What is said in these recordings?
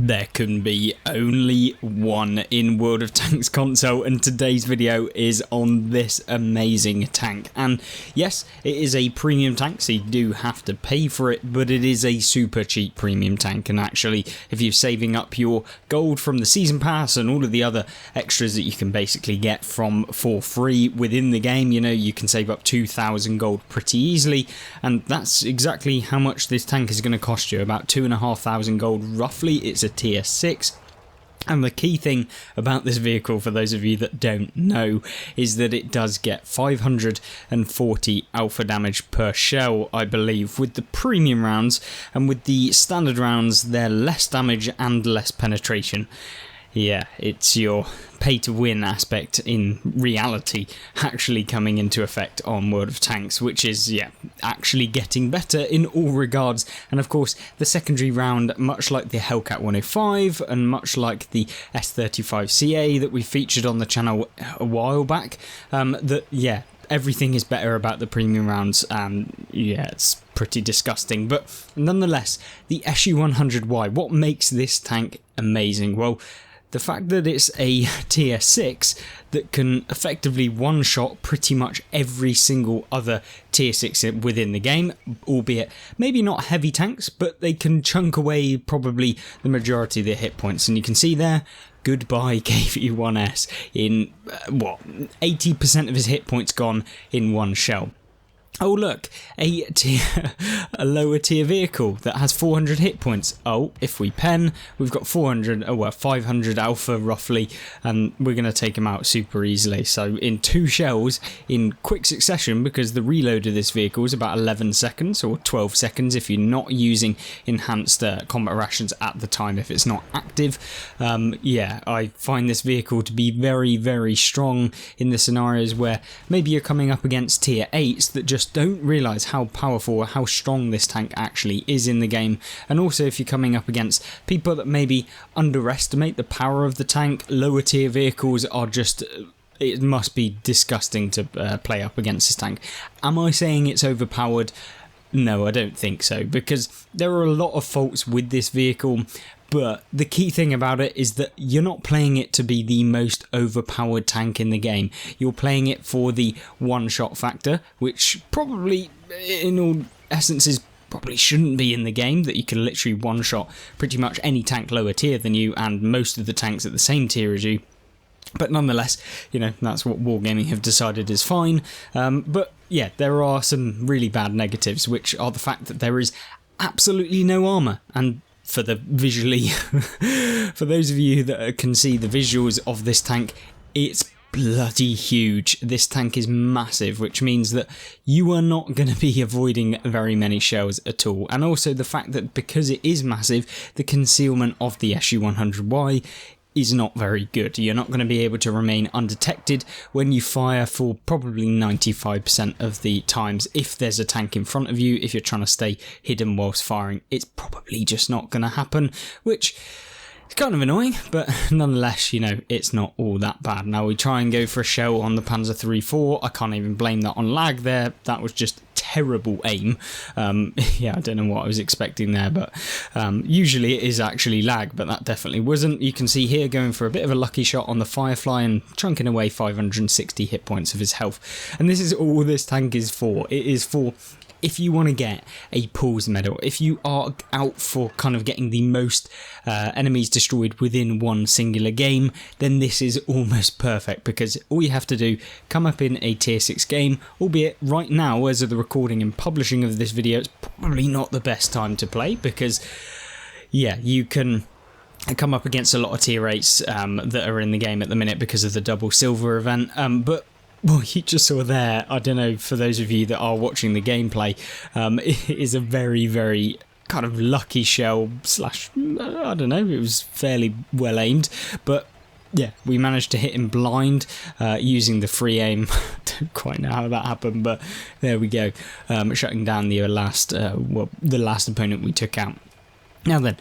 There can be only one in World of Tanks console, and today's video is on this amazing tank. And yes, it is a premium tank, so you do have to pay for it, but it is a super cheap premium tank. And actually, if you're saving up your gold from the season pass and all of the other extras that you can basically get for free within the game, you know, you can save up 2,000 gold pretty easily, and that's exactly how much this tank is going to cost you, about 2,500 gold roughly. It's a tier 6. And the key thing about this vehicle, for those of you that don't know, is that it does get 540 alpha damage per shell, I believe, with the premium rounds, and with the standard rounds they're less damage and less penetration. Yeah, it's your pay-to-win aspect in reality actually coming into effect on World of Tanks, which is, yeah, actually getting better in all regards. And of course, the secondary round, much like the Hellcat 105 and much like the S35CA that we featured on the channel a while back, yeah, everything is better about the premium rounds, and yeah, it's pretty disgusting. But nonetheless, the SU-100Y, what makes this tank amazing? Well, the fact that it's a tier 6 that can effectively one-shot pretty much every single other tier 6 within the game, albeit maybe not heavy tanks, but they can chunk away probably the majority of their hit points. And you can see there, goodbye KV-1S, in, 80% of his hit points gone in one shell. Oh look, a lower tier vehicle that has 400 hit points. Oh, if we pen, we've got 500 alpha roughly, and we're going to take him out super easily. So in 2 shells, in quick succession, because the reload of this vehicle is about 11 seconds, or 12 seconds if you're not using enhanced combat rations at the time, if it's not active. Yeah, I find this vehicle to be very, very strong in the scenarios where maybe you're coming up against tier 8s that just don't realise how powerful or how strong this tank actually is in the game. And also if you're coming up against people that maybe underestimate the power of the tank, lower tier vehicles are just, it must be disgusting to play up against this tank. Am I saying it's overpowered? No, I don't think so, because there are a lot of faults with this vehicle, but the key thing about it is that you're not playing it to be the most overpowered tank in the game. You're playing it for the one-shot factor, which probably, in all essences, probably shouldn't be in the game, that you can literally one-shot pretty much any tank lower tier than you and most of the tanks at the same tier as you. But nonetheless, you know, that's what Wargaming have decided is fine. But yeah, there are some really bad negatives, which are the fact that there is absolutely no armour. And for the visually, for those of you that can see the visuals of this tank, it's bloody huge. This tank is massive, which means that you are not going to be avoiding very many shells at all. And also the fact that because it is massive, the concealment of the SU-100Y is not very good. You're not going to be able to remain undetected when you fire for probably 95% of the times. If there's a tank in front of you, if you're trying to stay hidden whilst firing, it's probably just not going to happen, which is kind of annoying, but nonetheless, you know, it's not all that bad. Now we try and go for a shell on the Panzer III-4. I can't even blame that on lag there. That was just terrible aim. Yeah, I don't know what I was expecting there, but usually it is actually lag, but that definitely wasn't. You can see here going for a bit of a lucky shot on the Firefly and chunking away 560 hit points of his health. And this is all this tank is for. It is for if you want to get a pause medal, if you are out for kind of getting the most enemies destroyed within one singular game, then this is almost perfect, because all you have to do, come up in a tier 6 game, albeit right now, as of the recording and publishing of this video, it's probably not the best time to play, because yeah, you can come up against a lot of tier 8s that are in the game at the minute because of the double silver event, but well, you just saw there, I don't know, for those of you that are watching the gameplay, it is a very, very kind of lucky shell slash, I don't know, it was fairly well aimed, but yeah, we managed to hit him blind using the free aim. Don't quite know how that happened, but there we go, shutting down the last opponent we took out. Now then,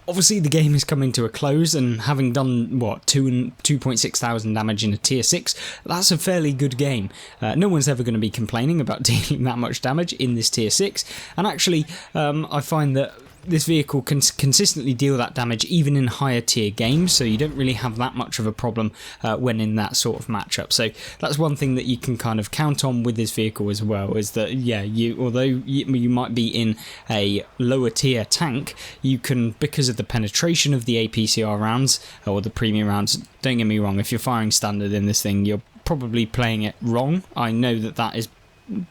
obviously the game is coming to a close, and having done, what, 2.6 thousand damage in a tier 6, that's a fairly good game. No one's ever going to be complaining about dealing that much damage in this tier 6, and actually I find that this vehicle can consistently deal that damage even in higher tier games, so you don't really have that much of a problem when in that sort of matchup. So that's one thing that you can kind of count on with this vehicle as well, is that yeah, although you might be in a lower tier tank, you can, because of the penetration of the APCR rounds or the premium rounds, don't get me wrong, if you're firing standard in this thing, you're probably playing it wrong. I know that is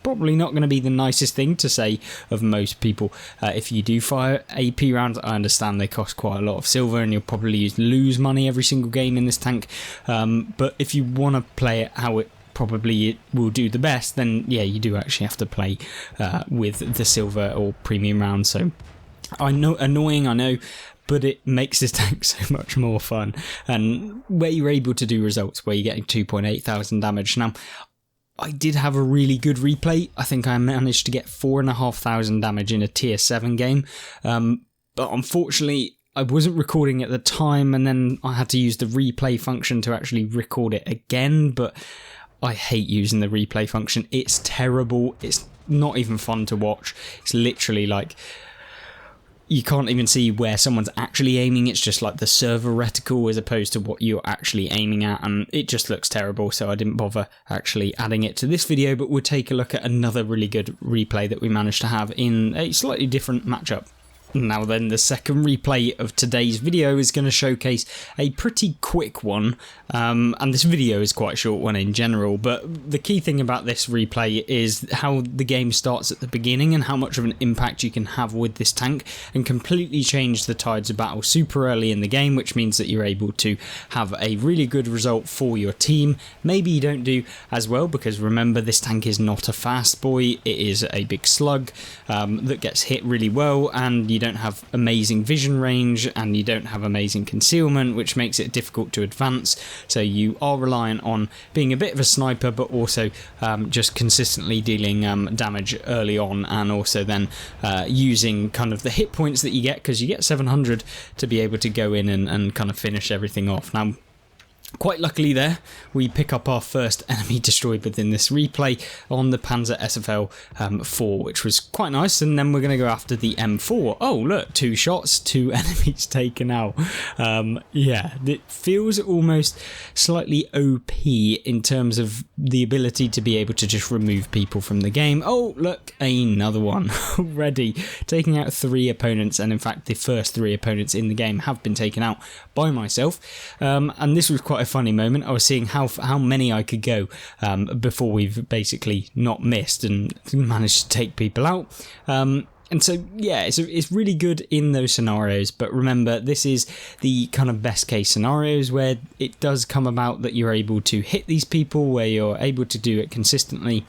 probably not going to be the nicest thing to say of most people. If you do fire AP rounds, I understand they cost quite a lot of silver and you'll probably lose money every single game in this tank, but if you want to play it how it will do the best, then yeah, you do actually have to play with the silver or premium rounds. So I know, annoying, I know, but it makes this tank so much more fun, and where you're able to do results where you're getting 2.8 thousand damage. Now, I did have a really good replay. I think I managed to get 4,500 damage in a tier 7 game, but unfortunately I wasn't recording at the time, and then I had to use the replay function to actually record it again. But I hate using the replay function. It's terrible. It's not even fun to watch. It's literally like, you can't even see where someone's actually aiming. It's just like the server reticle as opposed to what you're actually aiming at, and it just looks terrible, so I didn't bother actually adding it to this video. But we'll take a look at another really good replay that we managed to have in a slightly different matchup. Now then, the second replay of today's video is going to showcase a pretty quick one, and this video is quite a short one in general, but the key thing about this replay is how the game starts at the beginning and how much of an impact you can have with this tank and completely change the tides of battle super early in the game, which means that you're able to have a really good result for your team. Maybe you don't do as well, because remember, this tank is not a fast boy, it is a big slug that gets hit really well, and you don't have amazing vision range and you don't have amazing concealment, which makes it difficult to advance. So you are reliant on being a bit of a sniper, but also just consistently dealing damage early on, and also then using kind of the hit points that you get, because you get 700 to be able to go in and kind of finish everything off. Now, quite luckily there, we pick up our first enemy destroyed within this replay on the Panzer SFL 4, which was quite nice, and then we're going to go after the M4. Oh look, 2 shots, 2 enemies taken out. Yeah, it feels almost slightly OP in terms of the ability to be able to just remove people from the game. Oh look, another one already, taking out 3 opponents, and in fact the first 3 opponents in the game have been taken out by myself, and this was quite a funny moment. I was seeing how many I could go before we've basically not missed and managed to take people out. And so yeah, it's really good in those scenarios, but remember, this is the kind of best case scenarios where it does come about that you're able to hit these people, where you're able to do it consistently.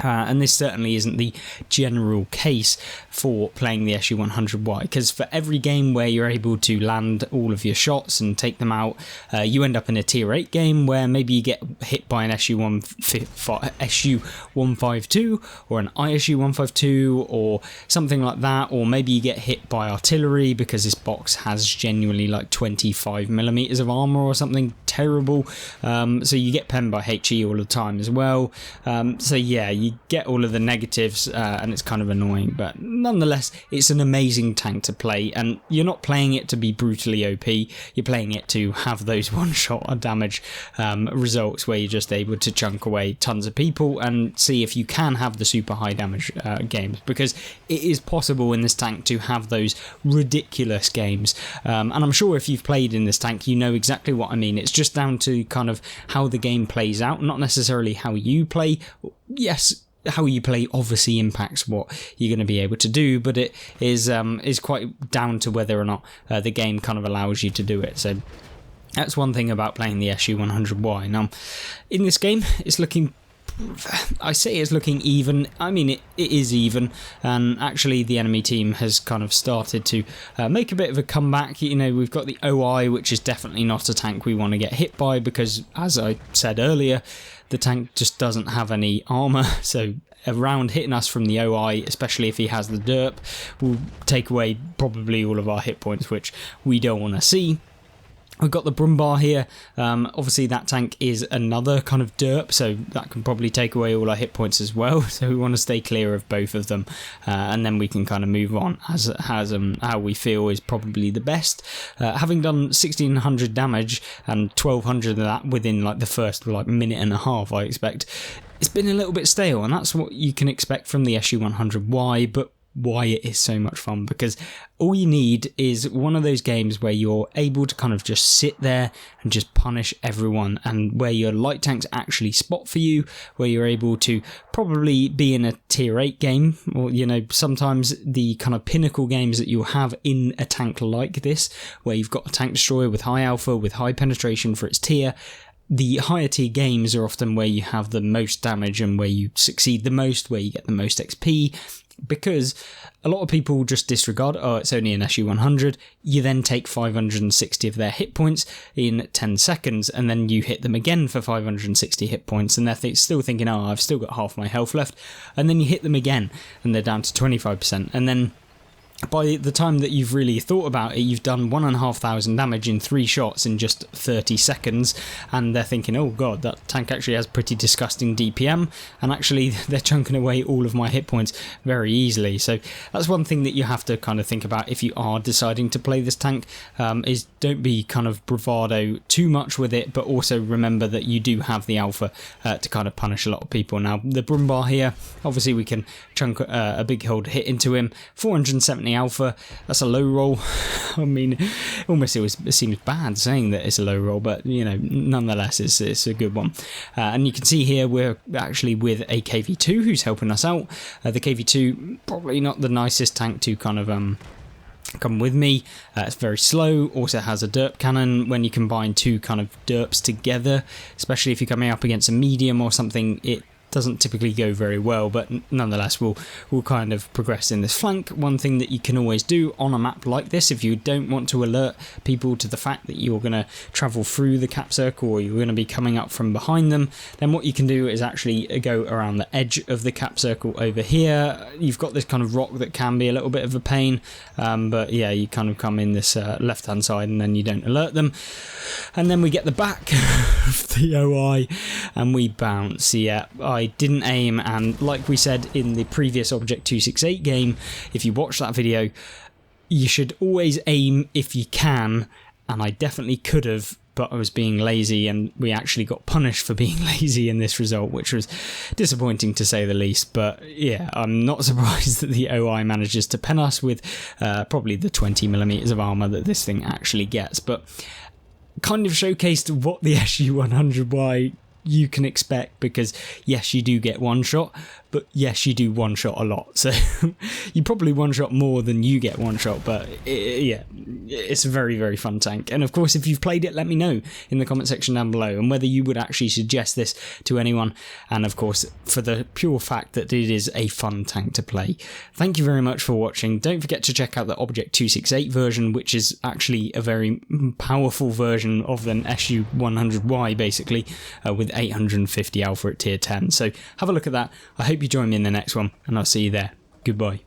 And this certainly isn't the general case for playing the SU-100Y, because for every game where you're able to land all of your shots and take them out, you end up in a tier 8 game where maybe you get hit by an SU-152 or an ISU-152 or something like that, or maybe you get hit by artillery because this box has genuinely like 25mm of armor or something terrible, so you get penned by HE all the time as well. So yeah, you get all of the negatives, and it's kind of annoying, but nonetheless, it's an amazing tank to play, and you're not playing it to be brutally OP, you're playing it to have those one-shot damage results where you're just able to chunk away tons of people and see if you can have the super high damage games, because it is possible in this tank to have those ridiculous games, and I'm sure if you've played in this tank, you know exactly what I mean. It's just down to kind of how the game plays out, not necessarily how you play. Yes, how you play obviously impacts what you're going to be able to do, but it is quite down to whether or not the game kind of allows you to do it. So that's one thing about playing the SU-100Y. Now, in this game, it's looking, I say it's looking even. I mean, it is even, and actually the enemy team has kind of started to make a bit of a comeback. You know, we've got the OI, which is definitely not a tank we want to get hit by, because, as I said earlier, the tank just doesn't have any armor, so a round hitting us from the OI, especially if he has the derp, will take away probably all of our hit points, which we don't want to see. We've got the Brumbar here. Obviously that tank is another kind of derp, so that can probably take away all our hit points as well, so we want to stay clear of both of them, and then we can kind of move on as how we feel is probably the best. Having done 1600 damage and 1200 of that within like the first like minute and a half, I expect, it's been a little bit stale, and that's what you can expect from the SU-100. Why it is so much fun, because all you need is one of those games where you're able to kind of just sit there and just punish everyone, and where your light tanks actually spot for you, where you're able to probably be in a tier 8 game, or sometimes the kind of pinnacle games that you'll have in a tank like this, where you've got a tank destroyer with high alpha, with high penetration for its tier. The higher tier games are often where you have the most damage and where you succeed the most, where you get the most XP, because a lot of people just disregard, oh, it's only an SU-100. You then take 560 of their hit points in 10 seconds, and then you hit them again for 560 hit points, and they're still thinking, oh, I've still got half my health left, and then you hit them again, and they're down to 25%, and then by the time that you've really thought about it, you've done 1,500 damage in 3 shots in just 30 seconds, and they're thinking, oh god, that tank actually has pretty disgusting DPM, and actually they're chunking away all of my hit points very easily. So that's one thing that you have to kind of think about if you are deciding to play this tank, is don't be kind of bravado too much with it, but also remember that you do have the alpha to kind of punish a lot of people. Now the Brumbar here, obviously we can chunk a big hold hit into him, 470 alpha, that's a low roll. I mean, almost it seems bad saying that it's a low roll, but nonetheless it's a good one. And you can see here we're actually with a KV2 who's helping us out. The KV2 probably not the nicest tank to kind of come with me. It's very slow, also has a derp cannon. When you combine two kind of derps together, especially if you're coming up against a medium or something, it doesn't typically go very well, but nonetheless we'll kind of progress in this flank. One thing that you can always do on a map like this, if you don't want to alert people to the fact that you're going to travel through the cap circle or you're going to be coming up from behind them, then what you can do is actually go around the edge of the cap circle over here. You've got this kind of rock that can be a little bit of a pain, but yeah, you kind of come in this left hand side and then you don't alert them, and then we get the back of the OI and we bounce. Yeah, I didn't aim, and like we said in the previous Object 268 game, if you watch that video, you should always aim if you can, and I definitely could have, but I was being lazy, and we actually got punished for being lazy in this result, which was disappointing to say the least. But yeah, I'm not surprised that the OI manages to pen us with probably the 20mm of armour that this thing actually gets, but kind of showcased what the SU-100Y you can expect, because yes, you do get one shot, but yes, you do one shot a lot, so you probably one shot more than you get one shot, but yeah, it's a very, very fun tank. And of course, if you've played it, let me know in the comment section down below, and whether you would actually suggest this to anyone, and of course for the pure fact that it is a fun tank to play. Thank you very much for watching. Don't forget to check out the Object 268 version, which is actually a very powerful version of an SU-100Y basically, with 850 alpha at tier 10, so have a look at that. I hope you join me in the next one, and I'll see you there. Goodbye.